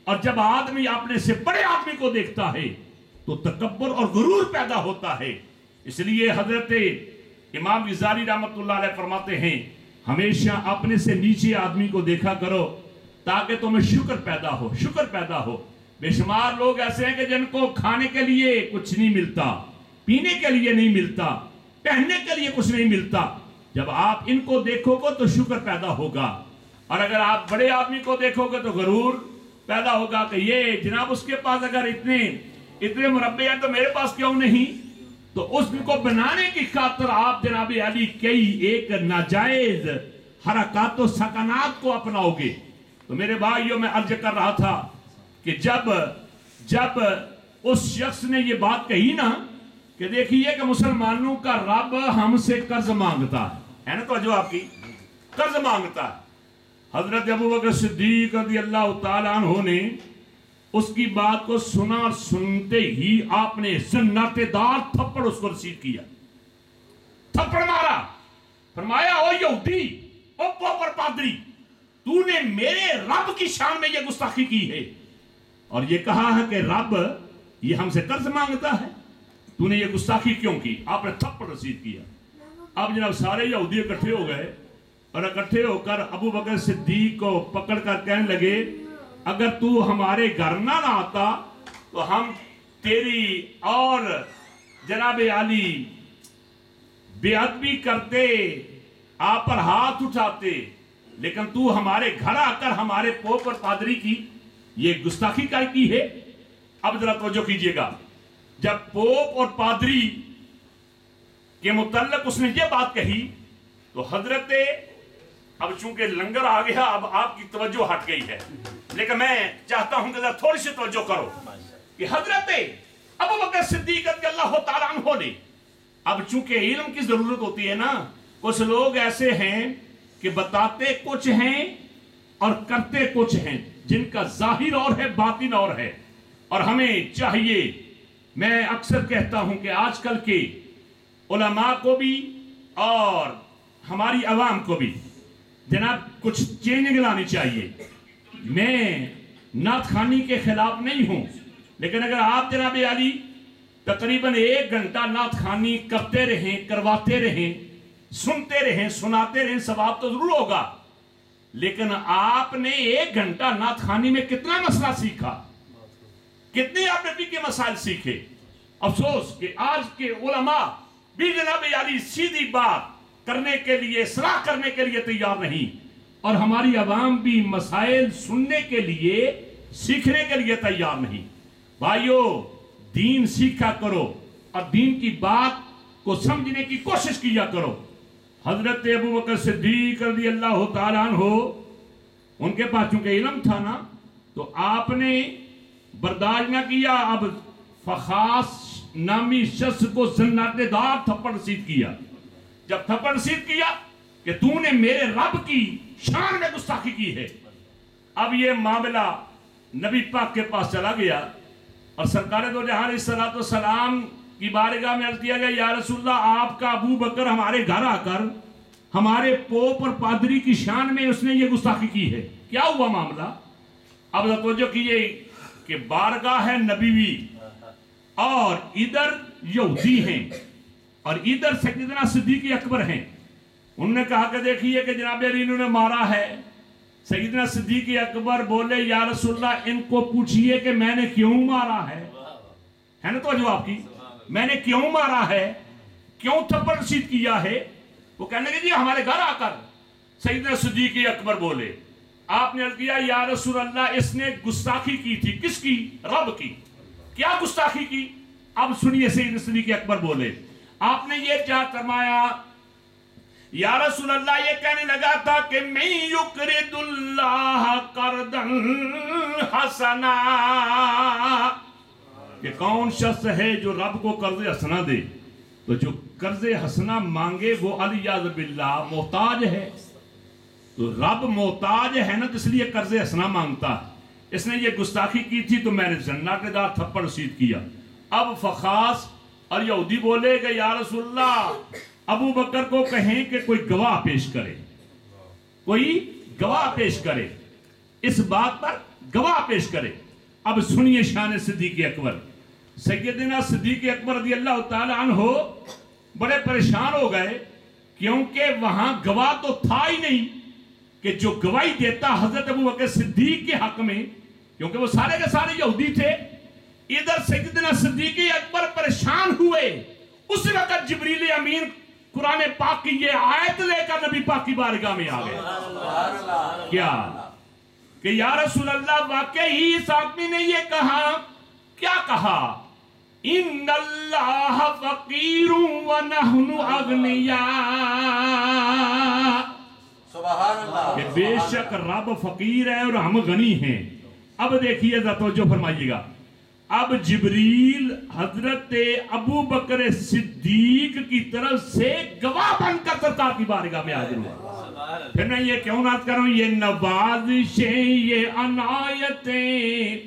Speaker 1: اور جب آدمی اپنے سے بڑے آدمی کو دیکھتا ہے تو تکبر اور غرور پیدا ہوتا ہے۔ اس لیے حضرت امام غزالی رحمت اللہ علیہ فرماتے ہیں ہمیشہ اپنے سے نیچے آدمی کو دیکھا کرو تاکہ تمہیں شکر پیدا ہو، شکر پیدا ہو۔ بے شمار لوگ ایسے ہیں کہ جن کو کھانے کے لیے کچھ نہیں ملتا، پینے کے لیے نہیں ملتا، پہننے کے لیے کچھ نہیں ملتا۔ جب آپ ان کو دیکھو گے تو شکر پیدا ہوگا، اور اگر آپ بڑے آدمی کو دیکھو گے تو غرور پیدا ہوگا کہ یہ جناب اس کے پاس اگر اتنے مربع ہیں تو میرے پاس کیوں نہیں؟ تو اس کو بنانے کی خاطر آپ جناب علی کئی ایک ناجائز حرکات و سکنات کو اپناؤ گے۔ تو میرے بھائیوں میں عرض کر رہا تھا کہ جب اس شخص نے یہ بات کہی نا کہ دیکھیے کہ مسلمانوں کا رب ہم سے قرض مانگتا ہے نا، تو جو آپ کی قرض مانگتا ہے، حضرت ابوبکر صدیق رضی اللہ تعالیٰ عنہ نے اس کی بات کو سنا، اور سنتے ہی آپ نے سناٹے دار تھپڑ اس کو رسید کیا، تھپڑ مارا، فرمایا او یہودی، او پوپر پادری، تو نے میرے رب کی شان میں یہ گستاخی کی ہے، اور یہ کہا ہے کہ رب یہ ہم سے قرض مانگتا ہے، تو نے یہ گستاخی کیوں کی؟ آپ نے تھپڑ رسید کیا۔ اب جناب سارے یہودی اکٹھے ہو گئے، اور اکٹھے ہو کر ابوبکر صدیق کو پکڑ کر کہنے لگے اگر تو ہمارے گھر نہ آتا تو ہم تیری اور جناب علی بے ادبی کرتے، آپ پر ہاتھ اٹھاتے، لیکن تو ہمارے گھر آ کر ہمارے پوپ اور پادری کی یہ گستاخی کی ہے۔ اب ذرا توجہ کیجئے گا، جب پوپ اور پادری کے متعلق اس نے یہ بات کہی تو حضرت، اب چونکہ لنگر آ گیا اب آپ کی توجہ ہٹ گئی ہے، لیکن میں چاہتا ہوں کہ ذرا تھوڑی سی توجہ کرو کہ حضرت ابوبکر صدیق رضی اللہ تعالیٰ عنہ نے، اب چونکہ علم کی ضرورت ہوتی ہے نا، کچھ لوگ ایسے ہیں کہ بتاتے کچھ ہیں اور کرتے کچھ ہیں، جن کا ظاہر اور ہے باطن اور ہے. اور ہمیں چاہیے، میں اکثر کہتا ہوں کہ آج کل کے علماء کو بھی اور ہماری عوام کو بھی جناب کچھ چینجنگ لانی چاہیے. میں نعت خوانی کے خلاف نہیں ہوں، لیکن اگر آپ جناب عالی تقریباً 1 گھنٹہ نعت خوانی کرتے رہیں، کرواتے رہیں، سنتے رہیں، سناتے رہیں، ثواب تو ضرور ہوگا. لیکن آپ نے 1 گھنٹہ نعت خوانی میں کتنا مسئلہ سیکھا، کتنے آپ نبی کے مسائل سیکھے. افسوس کہ آج کے علماء بھی جناب عالی سیدھی بات کرنے کے لیے، اصلاح کرنے کے لیے تیار نہیں، اور ہماری عوام بھی مسائل سننے کے لیے، سیکھنے کے لیے تیار نہیں. بھائیو، دین سیکھا کرو اور دین کی بات کو سمجھنے کی کوشش کیا کرو. حضرت ابو بکر صدیق رضی اللہ تعالیٰ عنہ، ان کے پاس چونکہ علم تھا نا، تو آپ نے برداشت نہ کیا. اب فخاص نامی شخص کو سناٹے دار تھپڑ رسید کیا. جب تھپڑ رسید کیا کہ تو نے میرے رب کی شان میں گستاخی کی ہے. اب یہ معاملہ نبی پاک کے پاس چلا گیا اور سرکار دو جہاں علیہ السلام کی بارگاہ میں عرض کیا گیا، یا رسول اللہ، آپ کا ابو بکر ہمارے گھر آ کر ہمارے پوپ اور پادری کی شان میں اس نے یہ گستاخی کی ہے. کیا ہوا معاملہ؟ اب توجہ کیجئے کہ بارگاہ ہے نبیوی اور ادھر یہودی ہیں اور ادھر سیدنا صدیق اکبر ہیں. انہوں نے کہا کہ دیکھیے کہ جناب علی انہوں نے مارا ہے. سیدنا صدیق اکبر بولے، یا رسول اللہ، ان کو پوچھئے کہ میں نے کیوں مارا ہے نا توجہ آپ کی، میں نے کیوں مارا ہے، کیوں تھپڑ رسید کیا ہے. وہ کہنے لگے جی ہمارے گھر آ کر. سیدنا صدیق اکبر بولے، آپ نے عرض کیا، یا رسول اللہ، اس نے گستاخی کی تھی. کس کی؟ رب کی. کیا گستاخی کی؟ اب سنیے سیدنا صدیق اکبر بولے، آپ نے یہ کیا فرمایا، یا رسول اللہ، یہ کہنے لگا تھا کہ میں یقرض اللہ قرضا حسنا، کہ کون شخص ہے جو رب کو قرض حسنا دے. تو جو قرض حسنا مانگے وہ علیاذ باللہ محتاج ہے. تو رب محتاج ہے نا، تو اس لیے قرض حسنا مانگتا ہے. اس نے یہ گستاخی کی تھی تو میں نے زناٹے دار تھپڑ رسید کیا. اب فخاص اور یہودی بولے کہ یا رسول اللہ، ابو بکر کو کہیں کہ کوئی گواہ پیش کرے، کوئی گواہ پیش کرے، اس بات پر گواہ پیش کرے. اب سنیے شان صدیق اکبر. سیدنا صدیق اکبر رضی اللہ تعالی عنہ بڑے پریشان ہو گئے، کیونکہ وہاں گواہ تو تھا ہی نہیں کہ جو گواہی دیتا حضرت ابو بکر صدیق کے حق میں، کیونکہ وہ سارے کے سارے یہودی تھے. ادھر سیدنا صدیق اکبر پریشان ہوئے. اس وقت جبریل امین قرآن پاک کی یہ آیت لے کر نبی پاک کی بارگاہ میں آ گئے. کیا کہ یا رسول اللہ، واقعی اس آدمی نے یہ کہا. کیا کہا؟ ان اللہ فقیر ونحن اغنیاء،
Speaker 2: سبحان اللہ،
Speaker 1: کہ بے شک رب فقیر ہے اور ہم غنی ہیں. اب دیکھیے ذرا توجہ فرمائیے گا. اب جبریل حضرت ابو بکر صدیق کی طرف سے گواہ بن کر سرکار کی بارگاہ میں حاضر ہوا. پھر میں یہ کیوں نعت کر رہا ہوں؟ یہ نوازشیں، یہ عنایتیں،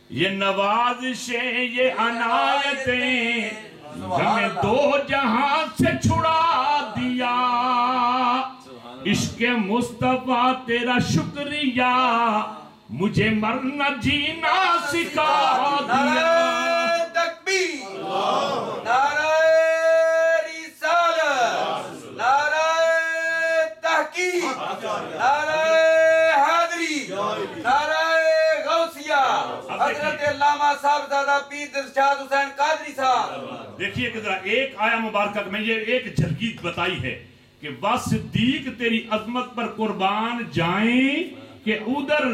Speaker 1: یہ نوازشیں، یہ عنایتیں ہمیں دو جہاں سے چھڑا دیا. عشق مصطفیٰ تیرا شکریہ، مجھے مرنا جینا سکھا دیا.
Speaker 2: نعرہ تکبیر، نعرہ رسالت، نعرہ تحقیق، نعرہ حیدری، نعرہ غوثیہ، حضرت علامہ صاحب زادہ پیر ارشاد حسین قادری صاحب.
Speaker 1: دیکھیے کہ ذرا ایک آیا مبارکہ میں یہ ایک جھلکی بتائی ہے کہ وا صدیق تیری عظمت پر قربان جائیں، کہ ادھر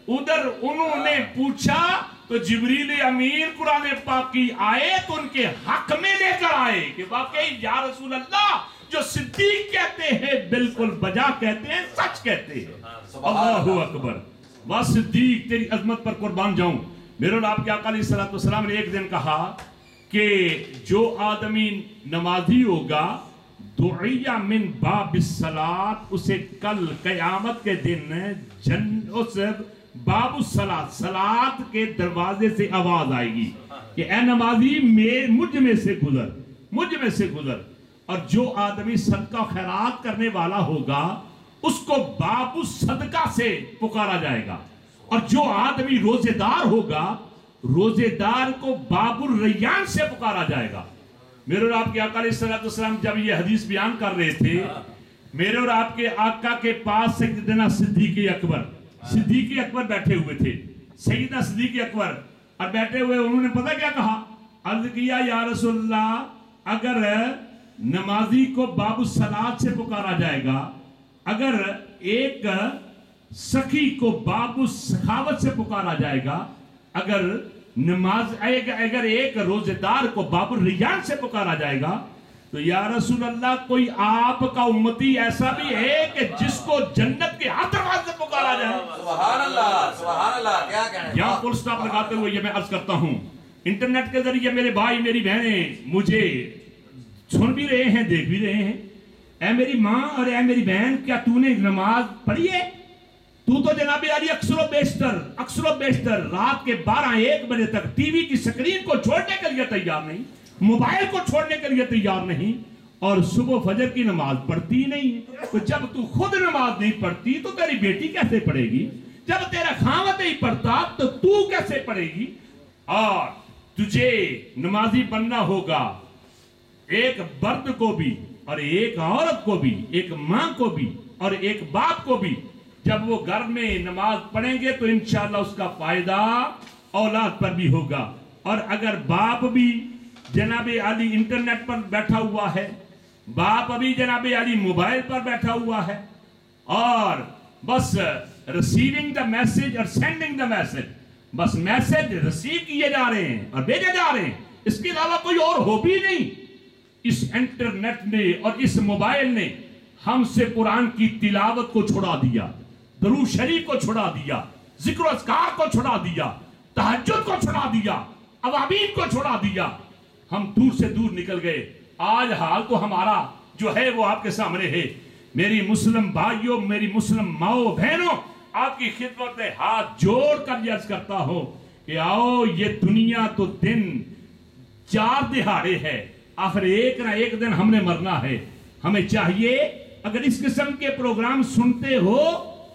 Speaker 1: انہوں نے پوچھا تو جبریل امین قرآن پاک کی آیت ان کے حق میں لے کر آئے کہ واقعی یا رسول اللہ جو صدیق کہتے ہیں بالکل بجا کہتے ہیں، سچ کہتے ہیں. اللہ اکبر. وا صدیق تیری عظمت پر قربان جاؤں. میرے اور آپ کے آقا علیہ السلام نے ایک دن کہا کہ جو آدمی نمازی ہوگا دعیہ من باب الصلاۃ، اسے کل قیامت کے دن اس باب الصلاۃ، صلاۃ کے دروازے سے آواز آئے گی کہ اے نمازی مجھ میں سے گزر، مجھ میں سے گزر. اور جو آدمی صدقہ خیرات کرنے والا ہوگا اس کو باب الصدقہ سے پکارا جائے گا. اور جو آدمی روزے دار ہوگا روزے دار کو باب الریان سے پکارا جائے گا. میرے اور آپ کے آقا علیہ السلام جب یہ حدیث بیان کر رہے تھے، میرے اور آپ کے آقا کے پاس سیدنا صدیق اکبر بیٹھے ہوئے تھے. سیدنا صدیق اکبر اور بیٹھے ہوئے انہوں نے پتہ کیا کہا؟ عرض کیا یا رسول اللہ، اگر نمازی کو باب الصلاۃ سے پکارا جائے گا، اگر ایک سخی کو باب السخاوت سے پکارا جائے گا، اگر ایک روزے دار کو باب الریان سے پکارا جائے گا، تو یا رسول اللہ کوئی آپ کا امتی ایسا بھی ہے کہ جس کو جنت کے ہر دروازے سے پکارا جائے؟
Speaker 2: سبحان اللہ، سبحان اللہ، کیا کہنے.
Speaker 1: یہاں فل سٹاپ لگاتے ہوئے یہ میں عرض کرتا ہوں، انٹرنیٹ کے ذریعے میرے بھائی میری بہنیں مجھے سن بھی رہے ہیں، دیکھ بھی رہے ہیں. اے میری ماں اور اے میری بہن، کیا تو نے نماز پڑھی ہے؟ تو جناب علی اکثر و بیشتر رات کے 12-1 بجے تک ٹی وی کی سکرین کو چھوڑنے کے لیے تیار نہیں، موبائل کو چھوڑنے کے لیے تیار نہیں، اور صبح فجر کی نماز پڑھتی نہیں. تو جب تو خود نماز نہیں پڑھتی تو تیری بیٹی کیسے پڑھے گی؟ جب تیرا خاوند نہیں پڑھتا تو کیسے پڑھے گی؟ اور تجھے نمازی بننا ہوگا ایک مرد کو بھی اور ایک عورت کو بھی، ایک ماں کو بھی اور ایک باپ کو بھی. جب وہ گھر میں نماز پڑھیں گے تو انشاءاللہ اس کا فائدہ اولاد پر بھی ہوگا. اور اگر باپ بھی جناب علی انٹرنیٹ پر بیٹھا ہوا ہے، باپ ابھی جناب علی موبائل پر بیٹھا ہوا ہے اور بس ریسیونگ دا میسج اور سینڈنگ دا میسج، بس میسج ریسیو کیے جا رہے ہیں اور بھیجے جا رہے ہیں، اس کے علاوہ کوئی اور ہو بھی نہیں. اس انٹرنیٹ نے اور اس موبائل نے ہم سے قرآن کی تلاوت کو چھڑا دیا، درود شریف کو چھڑا دیا، ذکر و اذکار کو چھڑا دیا، تہجد کو چھڑا دیا، اوابین کو چھڑا دیا. ہم دور سے دور نکل گئے. آج حال تو ہمارا جو ہے وہ آپ کے سامنے ہے. میری مسلم بھائیوں، میری مسلم ماؤں بہنوں، آپ کی خدمت میں ہاتھ جوڑ کر عرض کرتا ہوں کہ آؤ، یہ دنیا تو دن 4 دہاڑے ہے، آخر ایک نہ ایک دن ہم نے مرنا ہے. ہمیں چاہیے اگر اس قسم کے پروگرام سنتے ہو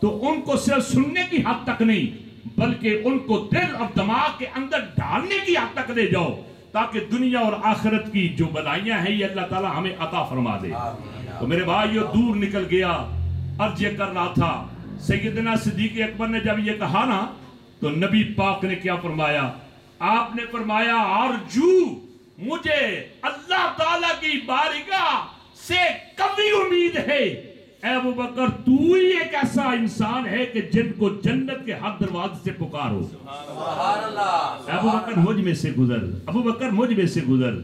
Speaker 1: تو ان کو صرف سننے کی حد تک نہیں بلکہ ان کو دل اور دماغ کے اندر ڈالنے کی حد تک لے جاؤ، تاکہ دنیا اور آخرت کی جو بلائیاں ہیں یہ اللہ تعالی ہمیں عطا فرما دے. تو میرے بھائیو، دور نکل گیا. عرض یہ کر رہا تھا، سیدنا صدیق اکبر نے جب یہ کہا نا تو نبی پاک نے کیا فرمایا؟ آپ نے فرمایا ارجو، مجھے اللہ تعالیٰ کی بارگاہ سے قوی امید ہے. اے ابو بکر، تو ہی ایک ایسا انسان ہے کہ جن کو جنت کے ہر دروازے سے پکارو.
Speaker 2: سبحان اللہ.
Speaker 1: ابو بکر مجھ میں سے گزر، ابو بکر مجھ میں سے گزر.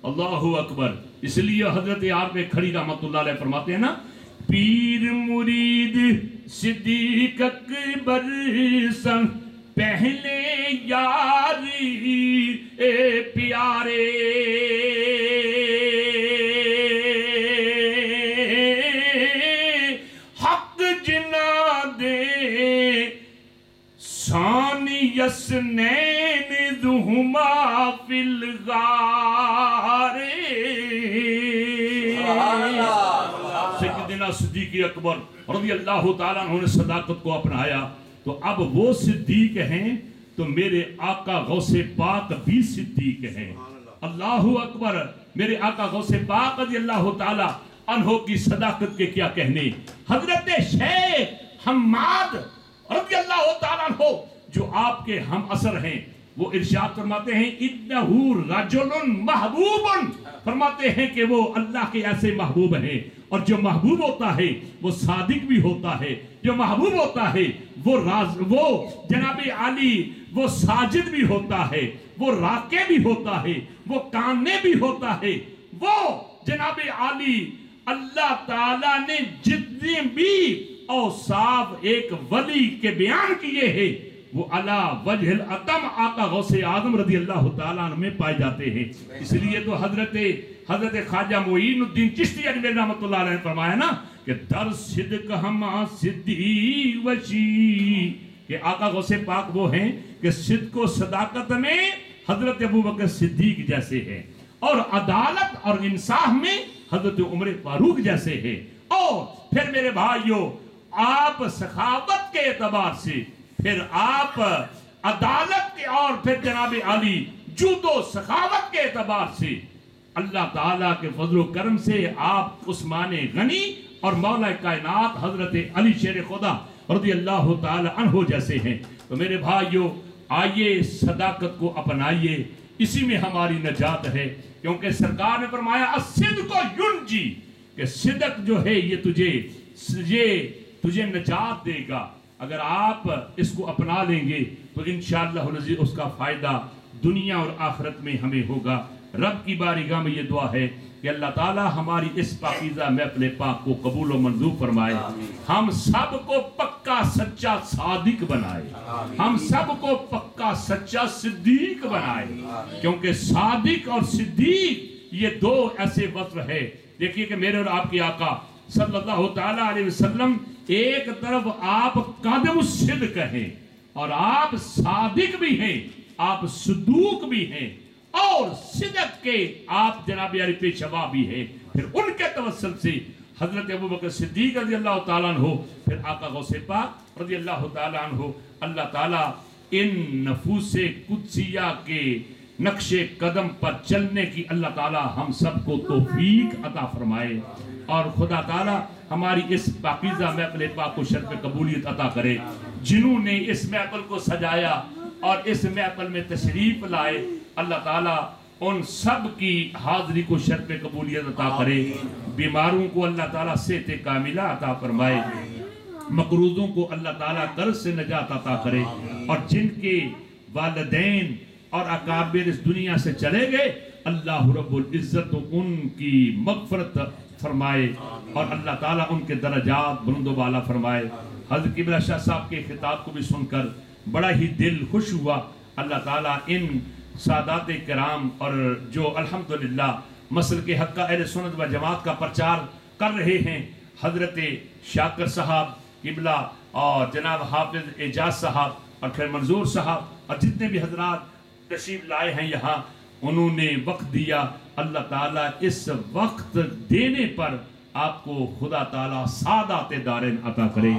Speaker 1: اللہ اکبر. اس لیے حضرت آپ میں کھڑی رحمت اللہ علیہ فرماتے ہیں نا، پیر مرید صدیق اکبر سن پہلے یاری اے پیارے، حق جنا دے ثانی یسنین ذہما فی الغار. سیدنا صدیق اکبر رضی اللہ تعالیٰ عنہ نے صداقت کو اپنایا. تو اب وہ صدیق ہیں تو میرے آقا غوث پاک بھی صدیق ہیں. اللہ اکبر. میرے آقا غوث پاک رضی اللہ تعالیٰ عنہ کی صداقت کے کیا کہنے. حضرت شیخ حماد رضی اللہ تعالیٰ عنہ جو آپ کے ہم اثر ہیں، وہ ارشاد فرماتے ہیں انہو رجل محبوب، فرماتے ہیں کہ وہ اللہ کے ایسے محبوب ہیں. اور جو محبوب ہوتا ہے وہ صادق بھی ہوتا ہے، جو محبوب ہوتا ہے وہ جناب عالی وہ ساجد بھی ہوتا ہے، وہ راکع بھی ہوتا ہے، وہ کاننے بھی ہوتا ہے. وہ جناب عالی اللہ تعالیٰ نے جتنے بھی اوصاف ایک ولی کے بیان کیے ہیں وہ علا وجہ الاتم آقا غوث اعظم رضی اللہ تعالیٰ عنہ میں پائے جاتے ہیں. اس لیے تو حضرت خواجہ معین الدین چشتی اجمیری رحمۃ اللہ علیہ نے فرمایا نا کہ در صدق ہما صدیق وشی، کہ آقا غوث پاک وہ ہیں کہ صدق و صداقت میں حضرت ابوبکر صدیق جیسے ہیں، اور عدالت اور انصاف میں حضرت عمر فاروق جیسے ہیں. اور پھر میرے بھائیوں آپ سخاوت کے اعتبار سے، پھر آپ عدالت کے، اور پھر جناب علی جود و سخاوت کے اعتبار سے اللہ تعالیٰ کے فضل و کرم سے آپ عثمان غنی اور مولا کائنات حضرت علی شیر خدا رضی اللہ تعالی عنہ جیسے ہیں. تو میرے بھائیوں آئیے صداقت کو اپنائیے، اسی میں ہماری نجات ہے. کیونکہ سرکار نے فرمایا الصدق ینجی، کہ صدق جو ہے یہ تجھے نجات دے گا. اگر آپ اس کو اپنا لیں گے تو انشاءاللہ العزیز اس کا فائدہ دنیا اور آخرت میں ہمیں ہوگا. رب کی بارگاہ میں یہ دعا ہے کہ اللہ تعالی ہماری اس پاکیزہ محفل پاک کو قبول و منظور فرمائے، ہم سب کو پکا سچا صادق بنائے، ہم سب کو پکا سچا صدیق بنائے. کیونکہ صادق اور صدیق یہ دو ایسے وصف ہے. دیکھیے کہ میرے اور آپ کے آقا صلی اللہ تعالیٰ علیہ وسلم ایک طرف آپ قادم الصدق ہیں، اور آپ صادق بھی ہیں، آپ صدوق بھی ہیں، اور صدق کے آپ جناب علی پیشوا بھی ہیں. پھر ان کے توسل سے حضرت ابوبکر صدیق رضی اللہ تعالیٰ عنہ، پھر آقا غوث پاک رضی اللہ تعالیٰ عنہ. اللہ تعالیٰ ان نفوس قدسیہ کے نقش قدم پر چلنے کی اللہ تعالیٰ ہم سب کو توفیق عطا فرمائے، اور خدا تعالیٰ ہماری اس پاکیزہ محفل پاک کو شرف قبولیت عطا کرے. جنہوں نے اس محفل کو سجایا اور اس محفل میں تشریف لائے، اللہ تعالیٰ ان سب کی حاضری کو شرف قبولیت عطا کرے. بیماروں کو اللہ تعالیٰ صحت کاملہ عطا فرمائے، مقروضوں کو اللہ تعالیٰ قرض سے نجات عطا کرے، اور جن کے والدین اور اکابر اس دنیا سے چلے گئے اللہ رب العزت ان کی مغفرت فرمائے، اور اللہ تعالیٰ ان کے درجات بلند و بالا فرمائے. حضرت قبلہ شاہ صاحب کے خطاب کو بھی سن کر بڑا ہی دل خوش ہوا. اللہ تعالیٰ ان سادات کرام اور جو الحمدللہ مسلک حق اہل سنت و جماعت کا پرچار کر رہے ہیں، حضرت شاکر صاحب قبلہ اور جناب حافظ اعجاز صاحب اور پھر منظور صاحب اور جتنے بھی حضرات تشریف لائے ہیں یہاں، انہوں نے وقت دیا. اللہ تعالیٰ اس وقت دینے پر آپ کو خدا تعالیٰ سعادت دارین عطا کرے.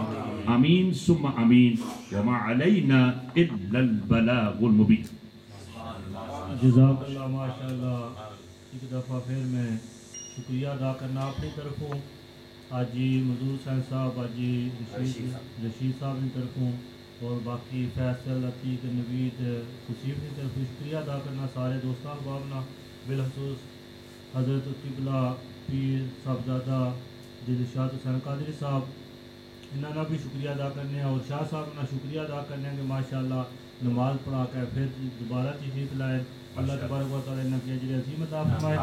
Speaker 1: آمین ثم آمین. وما علینا الا البلاغ المبین.
Speaker 3: جزاک اللہ ماشاءاللہ. ایک دفعہ پھر میں شکریہ ادا کرنا اپنی طرفوں، حاجی منظور حسین صاحب، حاجی رشید صاحب کی طرفوں، اور باقی فیصل عتیق نوید خصیب کی طرف شکریہ ادا کرنا سارے دوستان احبابنا، بالخصوص حضرت قبلہ پیر صاحبزادہ دلشاد حسین قادری صاحب، انہوں نے بھی شکریہ ادا کرنے ہیں، اور شاہ صاحب نے شکریہ ادا کرنے ہیں کہ ماشاءاللہ نماز پڑھا کر پھر دوبارہ تشریف لائے. اللہ تبارک و تعالیٰ نے کی اجر عظیم عطا فرمائے.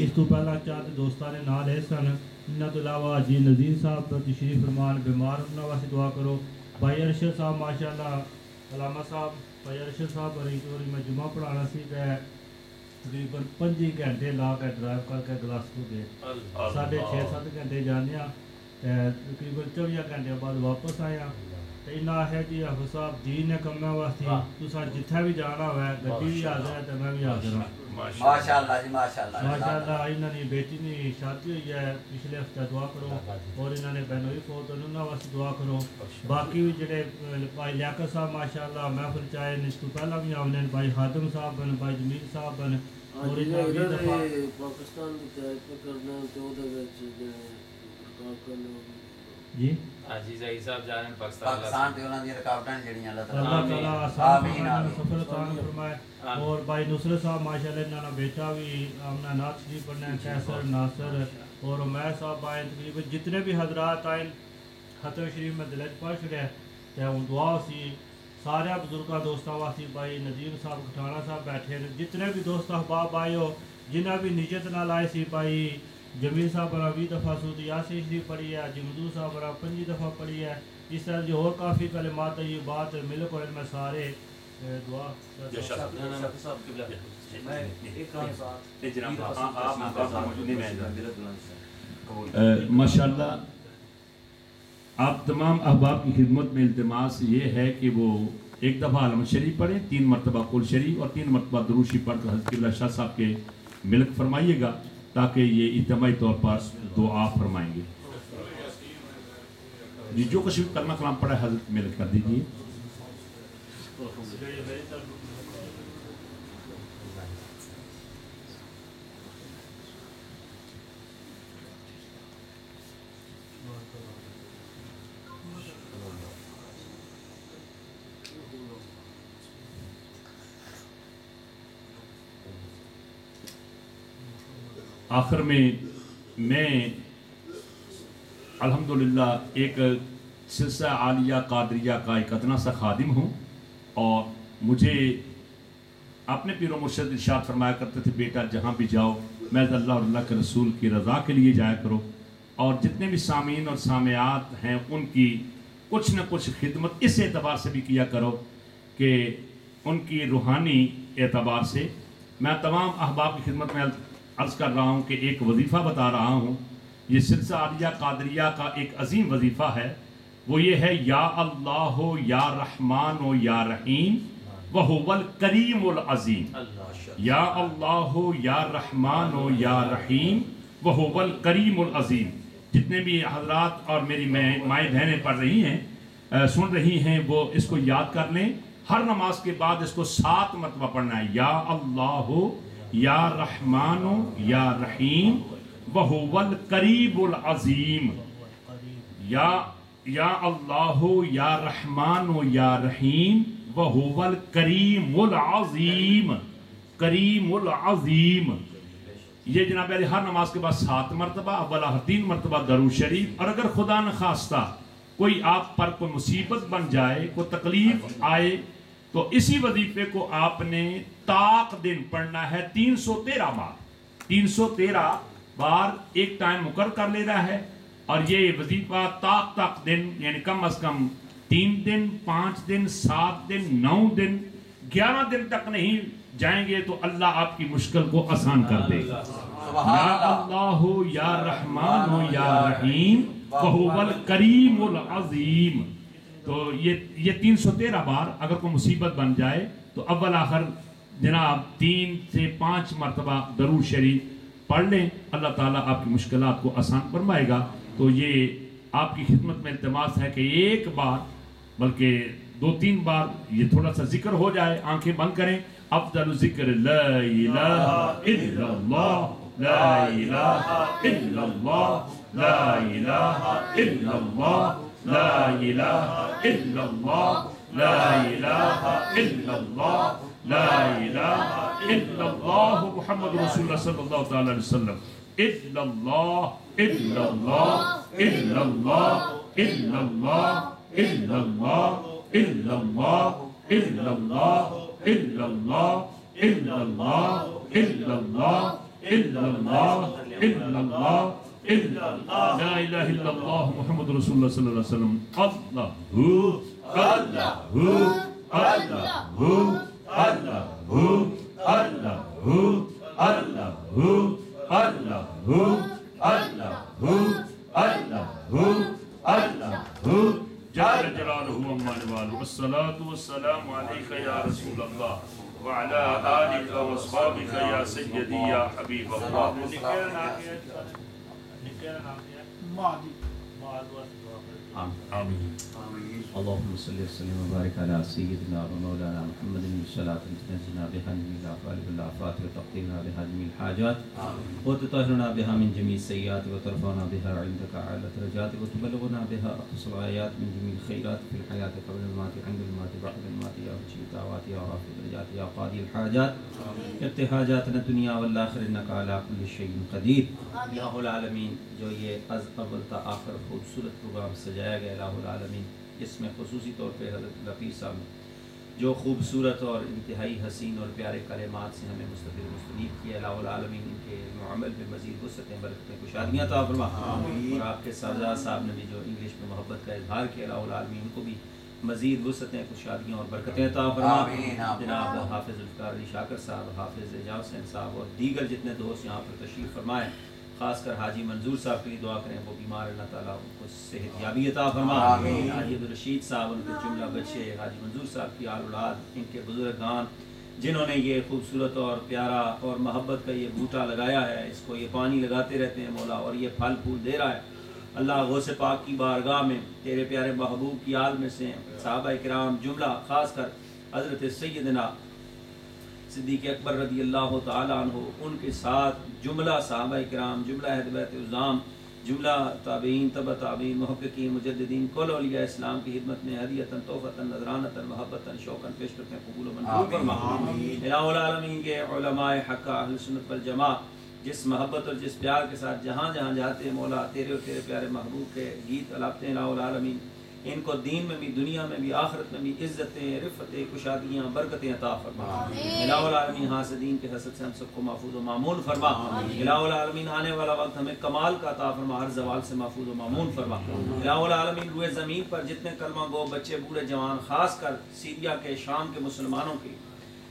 Speaker 3: اس تو پہلا چاہتے دوستان نال ہے سن، انہوں تو علاوہ جی نذیر صاحب تشریف فرمان، بیمار انہوں واسطے دعا کرو. بھائی ارشد صاحب ماشاءاللہ، علامہ صاحب بھائی ارشد صاحب اور میں جمعہ پڑھانا سی گئے، تقریباً 5 گھنٹے لا کے ڈرائیو کر کے گلاسکو گئے، 6.5-7 گھنٹے جانے، تقریباً 24 گھنٹے بعد واپس آیا. اینا ہے جی حافظ صاحب جی نے کمنا واسطے تساں جتھے بھی جانا ہوئے گڈی بھی حاضر ہے تے میں بھی حاضر ہوں.
Speaker 2: ماشاءاللہ جی ماشاءاللہ.
Speaker 3: ماشاءاللہ. انہوں نے بیٹی نے شادی ہوئی ہے پچھلے ہفتے، دعا کرو، اور انہوں نے بہنوئی فوت ہوئی انہوں واسطے دعا کرو. باقی بھی جڑے بھائی لیاقت صاحب ماشاءاللہ محفل چاہے اس تو پہلا بھی آنے، بھائی خادم صاحب بن، بھائی جمیل صاحب بن، اور
Speaker 4: پاکستان کی تحریک کرنا تو
Speaker 3: جی
Speaker 5: عزیز عیسی صاحب جا رہے ہیں
Speaker 2: پاکستان تے انہاں دی رکاوٹاں جڑیاں اللہ
Speaker 3: اللہ
Speaker 2: تعالی
Speaker 3: تعالیٰ آسان سفر آسان فرمائے. اور بھائی نصرت صاحب ماشاءاللہ انہوں نے بیٹا بھی آمنا نعت شریف پڑھنا ہے، کیسر ناصر اور عمیر صاحب آئے، تقریباً جتنے بھی حضرات آئے ختم شریف میں دلچ پڑھ چھڑے تے ہوں دعا سی سارے بزرگاں دوستاں واسطے. بھائی نظیم صاحب کٹھانا صاحب بیٹھے، جتنے بھی دوست احباب آئے ہو جنہیں بھی نیت نال آئے سی. بھائی جمیل صاحب بڑا 20 دفعہ سود یاسین شریف پڑھی ہے، جی منظور صاحب بڑا 5 دفعہ پڑھی ہے، اس طرح جو اور کافی کلمات ہیں، یہ بات ملک و علم سارے دعا
Speaker 1: ماشاءاللہ آپ تمام احباب کی خدمت میں التماس یہ ہے کہ وہ ایک دفعہ عالم شریف پڑھیں، 3 مرتبہ قل شریف اور 3 مرتبہ درود شریف پڑھ کر حضرت قبلہ شاہ صاحب کے ملک فرمائیے گا تاکہ یہ اجتماعی طور پر دعا فرمائیں گے. جی جو کچھ کلمہ کلام پڑھا ہے حضرت ملک کر دیجیے. آخر میں الحمدللہ ایک سلسلہ عالیہ قادریہ کا ایک ادنا سا خادم ہوں، اور مجھے اپنے پیر و مرشد ارشاد فرمایا کرتے تھے بیٹا جہاں بھی جاؤ محض اللہ اور اللہ کے رسول کی رضا کے لیے جایا کرو، اور جتنے بھی سامعین اور سامعات ہیں ان کی کچھ نہ کچھ خدمت اس اعتبار سے بھی کیا کرو کہ ان کی روحانی اعتبار سے. میں تمام احباب کی خدمت میں عرض کر رہا ہوں کہ ایک وظیفہ بتا رہا ہوں. یہ سلسلہ عالیہ قادریہ کا ایک عظیم وظیفہ ہے، وہ یہ ہے یا اللہ یا رحمان و یا رحیم وہو الکریم العظیم. یا اللہ یا رحمان و یا رحیم وہو الکریم العظیم. جتنے بھی حضرات اور میری مائیں بہنیں پڑھ رہی ہیں سن رہی ہیں وہ اس کو یاد کر لیں. ہر نماز کے بعد اس کو 7 مرتبہ پڑھنا ہے. یا اللہ یا رحمان یا رحیم وہو الکریم العظیم. یا اللہ یا رحمان یا رحیم وہو الکریم العظیم. کریم العظیم یہ جناب علی ہر نماز کے بعد 7 مرتبہ، اول آخر 3 مرتبہ درود شریف. اور اگر خدا نخواستہ کوئی آپ پر کوئی مصیبت بن جائے، کوئی تکلیف آئے، تو اسی وظیفے کو آپ نے طاق دن پڑھنا ہے 313 بار. 313 بار ایک ٹائم مقرر کر لینا ہے، اور یہ وظیفہ طاق دن یعنی کم از کم 3 دن 5 دن 7 دن 9 دن 11 دن تک نہیں جائیں گے تو اللہ آپ کی مشکل کو آسان کر دے گا. یا اللہ یا رحمان یا رحیم وہو الکریم العظیم. تو یہ 313 بار اگر کوئی مصیبت بن جائے تو اول آخر جناب 3 سے 5 مرتبہ درود شریف پڑھ لیں، اللہ تعالیٰ آپ کی مشکلات کو آسان فرمائے گا. تو یہ آپ کی خدمت میں التماس ہے کہ ایک بار بلکہ 2-3 بار یہ تھوڑا سا ذکر ہو جائے. آنکھیں بند کریں. افضل ذکر لا الہ الا اللہ لا الہ الا اللہ لا الہ الا اللہ لا الہ الا اللہ لا الہ الا اللہ لا الہ الا اللہ محمد رسول اللہ صلی اللہ تعالی علیہ وسلم. الا اللہ الا اللہ الا اللہ الا اللہ الا اللہ الا اللہ الا اللہ الا اللہ الا اللہ الا اللہ الا اللہ الا اللہ الا اللہ لا الہ الا اللہ محمد رسول اللہ صلی اللہ علیہ وسلم. اللہ اللہ اللہ جل جلالہ ومن والہ. والصلاة والسلام علیکہ یا رسول اللہ وعلا آلکہ واصحابکہ یا سیدی یا حبیب اللہ. آمین.
Speaker 6: اللهم صل وسلم وبارك على سيدنا ومولانا محمد الصلاة تنزلنا بها من الآفات والآفات وتقضينا بها جميع الحاجات وتطهرنا بها من جميع السيئات وترفعنا بها عندك أعلى الدرجات وتبلغنا بها أقصى الغايات من جميع الخيرات في الحياة قبل الممات عند الممات بعد الممات يا مجيب الدعوات يا رافع الدرجات يا قاضي الحاجات اقض حاجاتنا الدنيا والآخرة إنك على كل شيء قدير. الہ العالمین جو یہ از اول تا آخر خوبصورت پروگرام سجایا گیا الہ العالمین، اس میں خصوصی طور پہ حضرت لطیف صاحب جو خوبصورت اور انتہائی حسین اور پیارے کلمات سے ہمیں مستفید مستنیب کیا. الہ العالمین ان کے عمل میں مزید وسعتیں برکتیں خوشحالیاں عطا فرما. اور آپ کے صاحبزاد صاحب نے بھی جو انگلش میں محبت کا اظہار کیا, الہ العالمین ان کو بھی مزید وسعتیں خوشحالیاں اور برکتیں عطا فرما. جناب حافظ ذوالفقار علی شاکر صاحب, حافظ اعجاز حسین صاحب اور دیگر جتنے دوست یہاں پر تشریف فرمائے, خاص کر حاجی منظور صاحب کے لیے دعا کریں, وہ بیمار, اللہ تعالیٰ ان کو صحت یابی عطا فرما. حاجی عبدالرشید صاحب, ان کے جملہ بچے, حاجی منظور صاحب کی آل اولاد, ان کے بزرگان جنہوں نے یہ خوبصورت اور پیارا اور محبت کا یہ بوٹا لگایا ہے, اس کو یہ پانی لگاتے رہتے ہیں مولا, اور یہ پھل پھول دے رہا ہے. اللہ غوث پاک کی بارگاہ میں تیرے پیارے محبوب کی آل میں سے صحابہ کرام جملہ, خاص کر حضرت سیدنا صدیق اکبر رضی اللہ تعالیٰ عنہ, ان کے ساتھ جملہ صحابہ کرام, جملہ اہل بیت عظام, جملہ تابعین, تبع تابعین, محققین, مجددین, کل اولیاء اسلام کی خدمت میں ہدیۃً, تحفۃً, نذرانۃً, محبتاً, شوقاً پیش کرتے ہیں, قبول و منظور فرما. الہ العالمین یہ علماء حق اہل سنت والجماعہ جس محبت اور جس پیار کے ساتھ جہاں جہاں جاتے ہیں مولا, تیرے اور تیرے پیارے محبوب کے گیت الاپتے ہیں. الہ العالمین ان کو دین میں بھی, دنیا میں بھی, آخرت میں بھی عزتیں, رفتیں, کشادیاں, برکتیں عطا فرما. الہ العالمین حاسدین کے حسد سے ہم سب کو محفوظ و معمون فرما. الہ العالمین آنے والا وقت ہمیں کمال کا عطا فرما, ہر زوال سے محفوظ و معمون فرما. الہ العالمین روئے زمین پر جتنے کلمہ گو بچے, بوڑھے, جوان, خاص کر سیریا کے, شام کے مسلمانوں کی,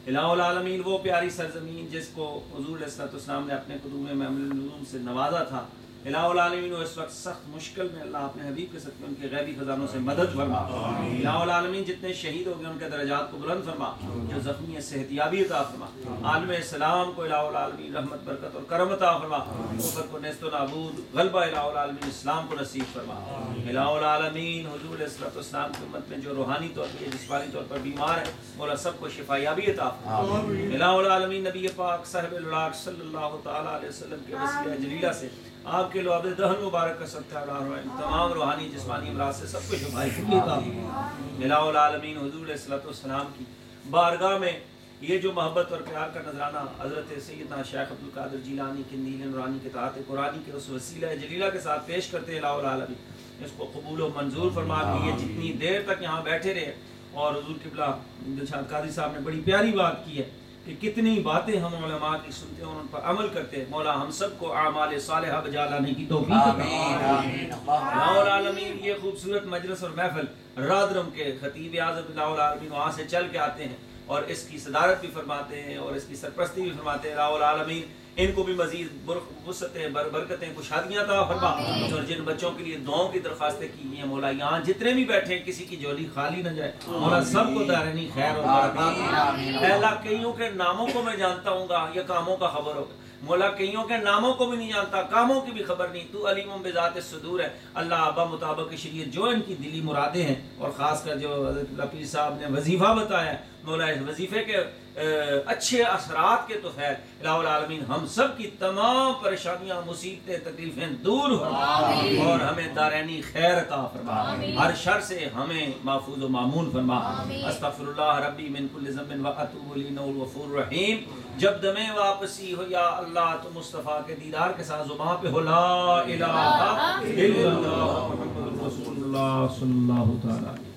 Speaker 6: الہ العالمین وہ پیاری سرزمین جس کو حضور علیہ الصلوۃ والسلام نے اپنے قدوم محمل النجوم سے نوازا تھا, الہ العالمین وہ اس وقت سخت مشکل میں, اللہ اپنے حبیب کے صدقے ان کے غیبی خزانوں سے مدد فرما. الہ العالمین جتنے شہید ہو گئے ان کے درجات کو بلند فرما, جو زخمی ہے صحت یابی عطا فرما. عالم اسلام کو الہ العالمین رحمت, برکت اور کرم عطا فرما. کفر کو نیست و نابود, غلبہ الہ العالمین اسلام کو نصیب فرما. الہ العالمین حضور علیہ الصلوۃ والسلام کی امت میں جو روحانی طور پر, جسمانی طور پر بیمار ہے مولا, سب کو شفا یابی عطا فرما. الہ العالمین نبی پاک صاحب الولاق صلی اللہ تعالیٰ علیہ وسلم کے وسیلہ جلیلہ سے آپ کے لعاب دہن مبارک کا صدقہ تمام روحانی جسمانی امراض سے سب کو شفا یابی عطا فرما. الہ العالمین حضور علیہ الصلوۃ والسلام کی بارگاہ میں یہ جو محبت اور پیار کا نذرانہ حضرت سیدنا شیخ عبدالقادر جیلانی قندیل نورانی کے طاعت قرآنی کے اس وسیلہ جلیلہ کے ساتھ پیش کرتے ہیں, الہ العالمین اس کو قبول و منظور فرما. کہ یہ جتنی دیر تک یہاں بیٹھے رہے, اور حضور قبلہ دلشاد قادری صاحب نے بڑی پیاری بات کی ہے کہ کتنی باتیں ہم علماء کی سنتے ہیں اور ان پر عمل کرتے ہیں. مولا ہم سب کو اعمال صالحہ بجا لانے کی توفیق عطا. الہ العالمین یہ خوبصورت مجلس اور محفل رادرم کے خطیب اعظم الہ العالمین وہاں سے چل کے آتے ہیں اور اس کی صدارت بھی فرماتے ہیں اور اس کی سرپرستی بھی فرماتے ہیں. الہ العالمین ان کو بھی مزید وسعتیں, برکتیں, خوشحالیاں عطا فرما. اور جن بچوں کے لیے دعاؤں کی درخواستیں کی ہیں مولا, یہاں جتنے بھی بیٹھے ہیں کسی کی جولی خالی نہ جائے مولا, سب کو دارینی خیر اور برکات. اے اللہ کئیوں کے ناموں کو میں جانتا ہوں گا, یہ کاموں کا خبر ہوگا مولا, کئیوں کے ناموں کو بھی نہیں جانتا, کاموں کی بھی خبر نہیں, تو علیم بذات الصدور ہے. اللہ ابا مطابق شریعت جو ان کی دلی مرادیں ہیں, اور خاص کر جو حضرت پیر صاحب نے وظیفہ بتایا ہے مولا, اس وظیفے کے اچھے اثرات کے تو خیر الہ العالمین ہم سب کی تمام پریشانیاں, مصیبتیں, تکلیفیں دور ہو اور ہمیں دارینی خیر عطا فرما. ہر شر سے ہمیں محفوظ و معمون فرما. استغفر اللہ ربی من کل ذنب واتوب الیہ انہ الغفور الرحیم. جب دمیں واپسی ہو یا اللہ تو مصطفیٰ کے دیدار کے ساتھ زباں پہ ہو لا الہ الا اللہ محمد رسول اللہ صلی اللہ تعالی.